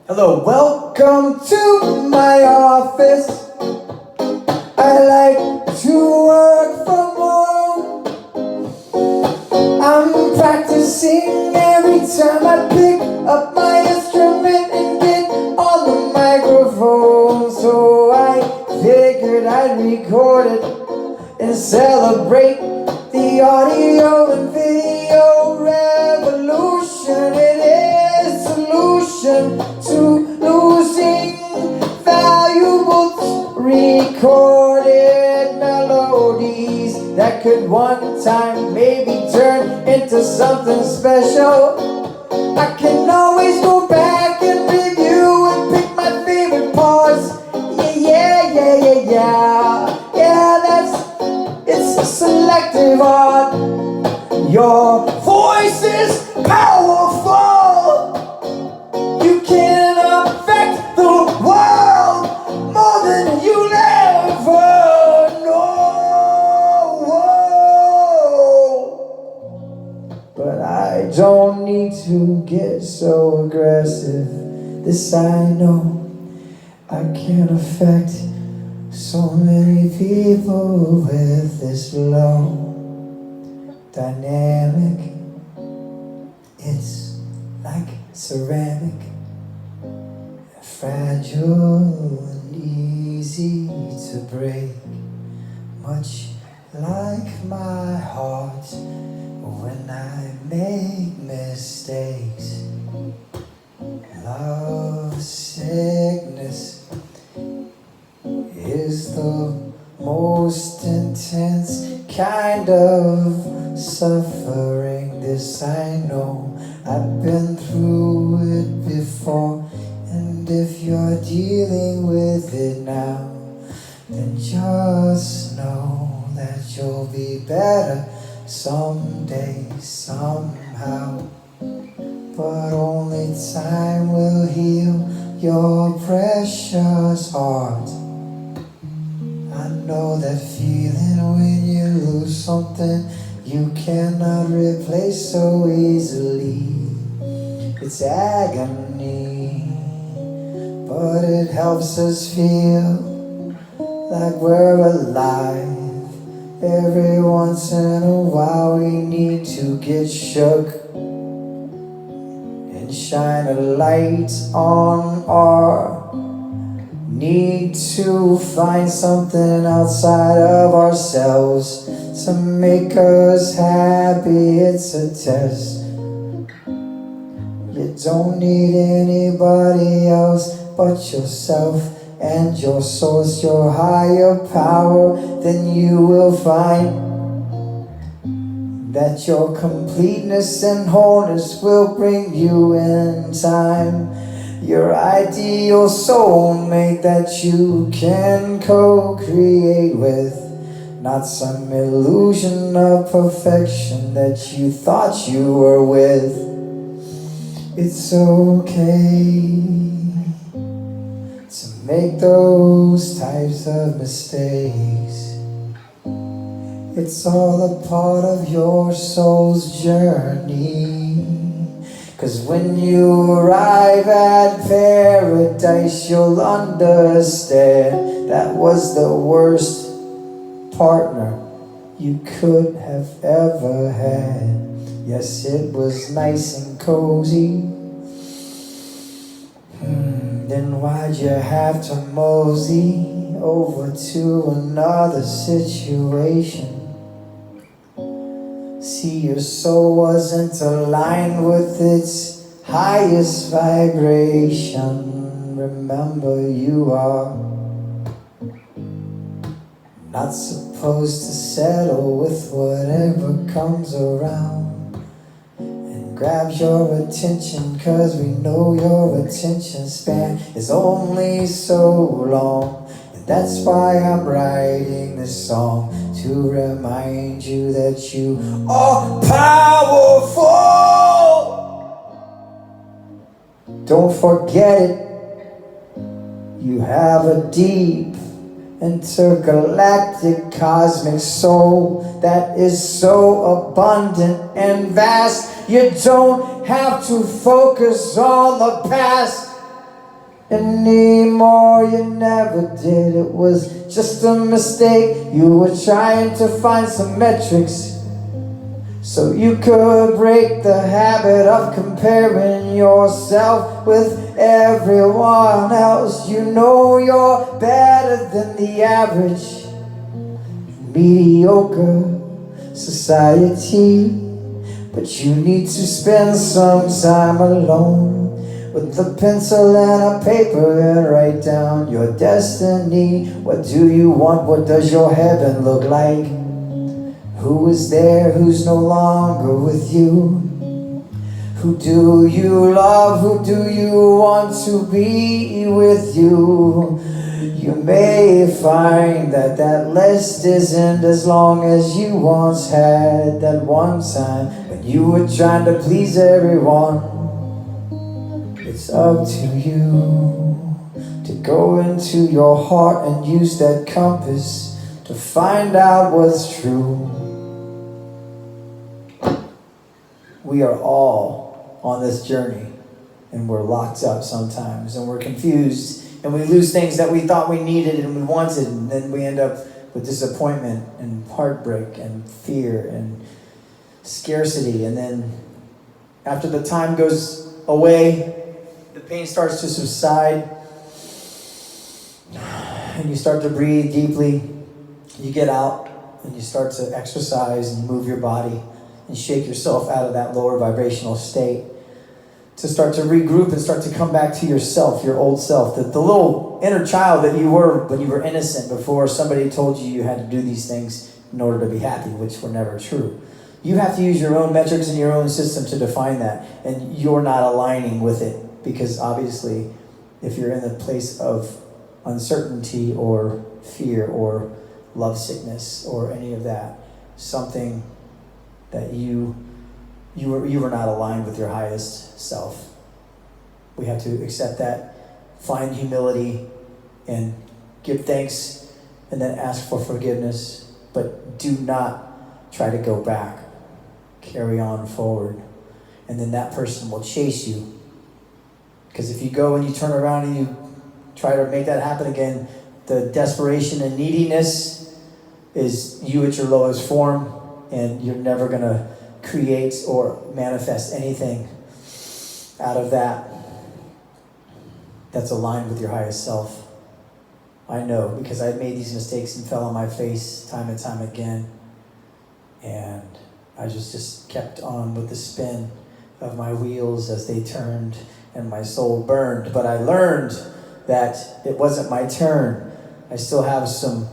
Hello, welcome to my office. I like to work from home. I'm practicing every time I pick up my instrument and get on the microphone. So I figured I'd record it and celebrate the audio and video revolution. It is a solution to losing valuable recorded melodies that could one time maybe turn into something special. I can always go back and review and pick my favorite parts. Yeah, it's a selective art. Your voice is powerful. You can affect the world more than you'll ever know. But I don't need to get so aggressive. This I know. I can affect so many people with this low dynamic. It's like ceramic, fragile and easy to break, much like my heart when I make mistakes. Love sickness is the most intense kind of suffering. This I know, I've been through it before. And if you're dealing with it now, then just know that you'll be better someday, somehow. But only time will heal your precious heart. I know that feeling when you lose something you cannot replace so easily. It's agony, but it helps us feel like we're alive. Every once in a while we need to get shook and shine a light on our need to find something outside of ourselves to make us happy. It's a test. You don't need anybody else but yourself and your source, your higher power. Then you will find that your completeness and wholeness will bring you in time. Your ideal soulmate that you can co-create with, not some illusion of perfection that you thought you were with. It's okay to make those types of mistakes. It's all a part of your soul's journey. 'Cause when you arrive at paradise, you'll understand that was the worst partner you could have ever had. Yes, it was nice and cozy. Then why'd you have to mosey over to another situation? See, your soul wasn't aligned with its highest vibration. Remember, you are not supposed to settle with whatever comes around and grabs your attention, 'cause we know your attention span is only so long. And that's why I'm writing this song, to remind you that you are powerful. Don't forget it. You have a deep intergalactic cosmic soul that is so abundant and vast. You don't have to focus on the past. anymore. You never did. It was just a mistake. You were trying to find some metrics so you could break the habit of comparing yourself with everyone else. You know you're better than the average mediocre society, but you need to spend some time alone with a pencil and a paper and write down your destiny. What do you want? What does your heaven look like? Who is there who's no longer with you? Who do you love? Who do you want to be with you? You may find that that list isn't as long as you once had. That one time when you were trying to please everyone. It's up to you to go into your heart and use that compass to find out what's true. We are all on this journey, and we're locked up sometimes, and we're confused, and we lose things that we thought we needed and we wanted, and then we end up with disappointment and heartbreak and fear and scarcity. And then after the time goes away, the pain starts to subside, and you start to breathe deeply. You get out and you start to exercise and move your body and shake yourself out of that lower vibrational state to start to regroup and start to come back to yourself, your old self, the little inner child that you were when you were innocent before somebody told you you had to do these things in order to be happy, which were never true. You have to use your own metrics and your own system to define that, and you're not aligning with it, because obviously if you're in the place of uncertainty or fear or lovesickness or any of that, something that you were not aligned with your highest self. We have to accept that, find humility, and give thanks, and then ask for forgiveness. But do not try to go back. Carry on forward. And then that person will chase you. Because if you go and you turn around and you try to make that happen again, the desperation and neediness is you at your lowest form, and you're never going to create or manifest anything out of that that's aligned with your highest self. I know, because I've made these mistakes and fell on my face time and time again, and I just kept on with the spin of my wheels as they turned and my soul burned. But I learned that it wasn't my turn. I still have some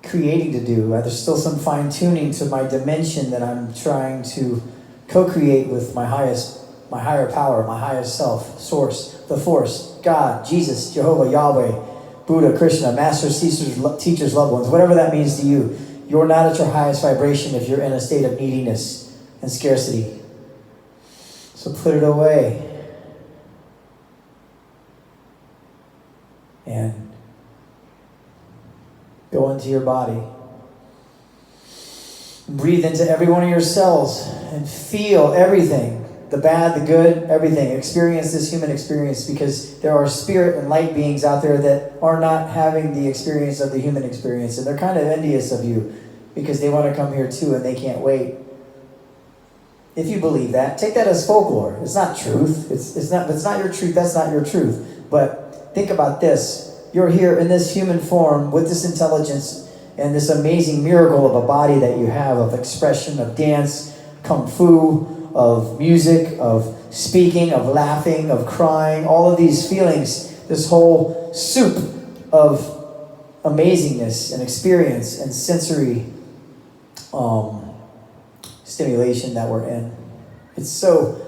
creating to do. There's still some fine-tuning to my dimension that I'm trying to co-create with my higher power, my highest self, source, the force, God, Jesus, Jehovah, Yahweh, Buddha, Krishna, masters, teachers, loved ones, whatever that means to you. You're not at your highest vibration if you're in a state of neediness and scarcity. So put it away. And go into your body. Breathe into every one of your cells and feel everything. The bad, the good, everything. Experience this human experience, because there are spirit and light beings out there that are not having the experience of the human experience. And they're kind of envious of you because they want to come here too and they can't wait. If you believe that, take that as folklore. It's not truth. It's not your truth. That's not your truth. But think about this. You're here in this human form with this intelligence and this amazing miracle of a body that you have, of expression, of dance, kung fu, of music, of speaking, of laughing, of crying, all of these feelings, this whole soup of amazingness and experience and sensory stimulation that we're in. It's so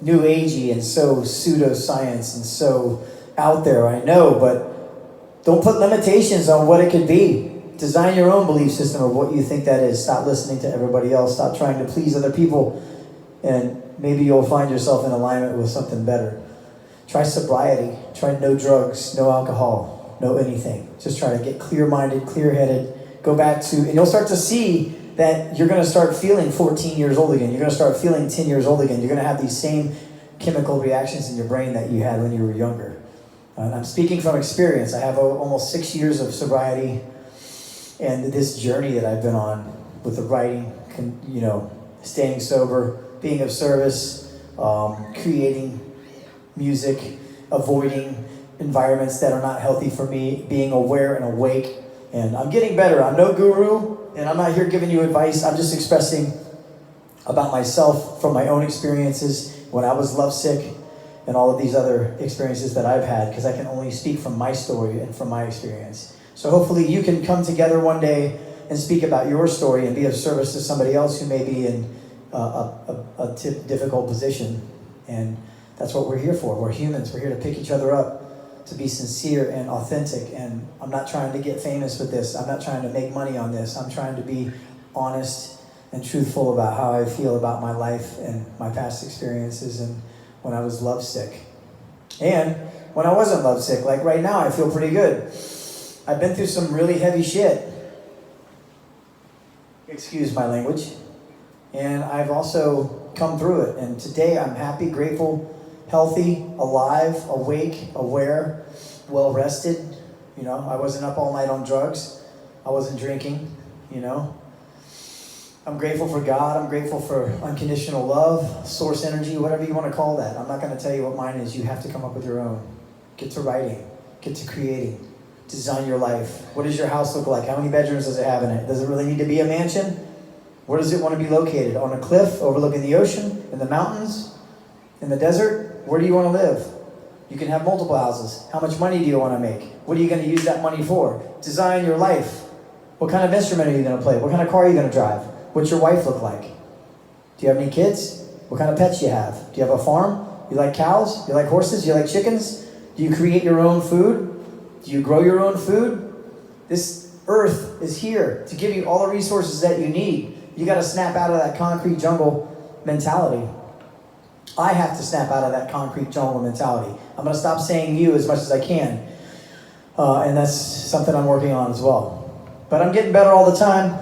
new agey and so pseudoscience and so out there, I know, but don't put limitations on what it could be. Design your own belief system of what you think that is. Stop listening to everybody else. Stop trying to please other people. And maybe you'll find yourself in alignment with something better. Try sobriety. Try no drugs, no alcohol, no anything. Just try to get clear-minded, clear-headed. Go back to, and you'll start to see that you're going to start feeling 14 years old again. You're going to start feeling 10 years old again. You're going to have these same chemical reactions in your brain that you had when you were younger. And I'm speaking from experience. I have almost 6 years of sobriety, and this journey that I've been on with the writing, staying sober, being of service, creating music, avoiding environments that are not healthy for me, being aware and awake. And I'm getting better. I'm no guru, and I'm not here giving you advice. I'm just expressing about myself from my own experiences when I was lovesick and all of these other experiences that I've had, because I can only speak from my story and from my experience. So hopefully you can come together one day and speak about your story and be of service to somebody else who may be in a difficult position. And that's what we're here for. We're humans. We're here to pick each other up, to be sincere and authentic. And I'm not trying to get famous with this. I'm not trying to make money on this. I'm trying to be honest and truthful about how I feel about my life and my past experiences and when I was lovesick. And when I wasn't lovesick, like right now, I feel pretty good. I've been through some really heavy shit. Excuse my language. And I've also come through it. And today I'm happy, grateful, healthy, alive, awake, aware, well-rested. I wasn't up all night on drugs. I wasn't drinking, I'm grateful for God. I'm grateful for unconditional love, source energy, whatever you want to call that. I'm not going to tell you what mine is. You have to come up with your own. Get to writing. Get to creating. Design your life. What does your house look like? How many bedrooms does it have in it? Does it really need to be a mansion? Where does it want to be located? On a cliff overlooking the ocean? In the mountains? In the desert? Where do you want to live? You can have multiple houses. How much money do you want to make? What are you going to use that money for? Design your life. What kind of instrument are you going to play? What kind of car are you going to drive? What's your wife look like? Do you have any kids? What kind of pets do you have? Do you have a farm? You like cows? You like horses? You like chickens? Do you create your own food? Do you grow your own food? This earth is here to give you all the resources that you need. You got to snap out of that concrete jungle mentality. I have to snap out of that concrete jungle mentality. I'm going to stop saying you as much as I can. And that's something I'm working on as well. But I'm getting better all the time.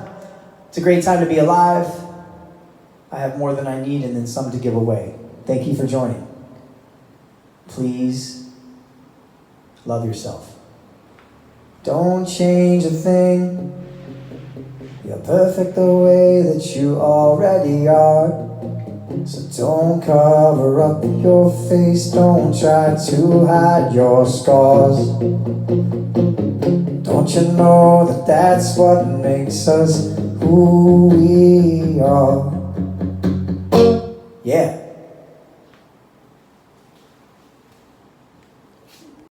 It's a great time to be alive. I have more than I need and then some to give away. Thank you for joining. Please love yourself. Don't change a thing. You're perfect the way that you already are. So don't cover up your face. Don't try to hide your scars. Don't you know that that's what makes us who we are? Yeah.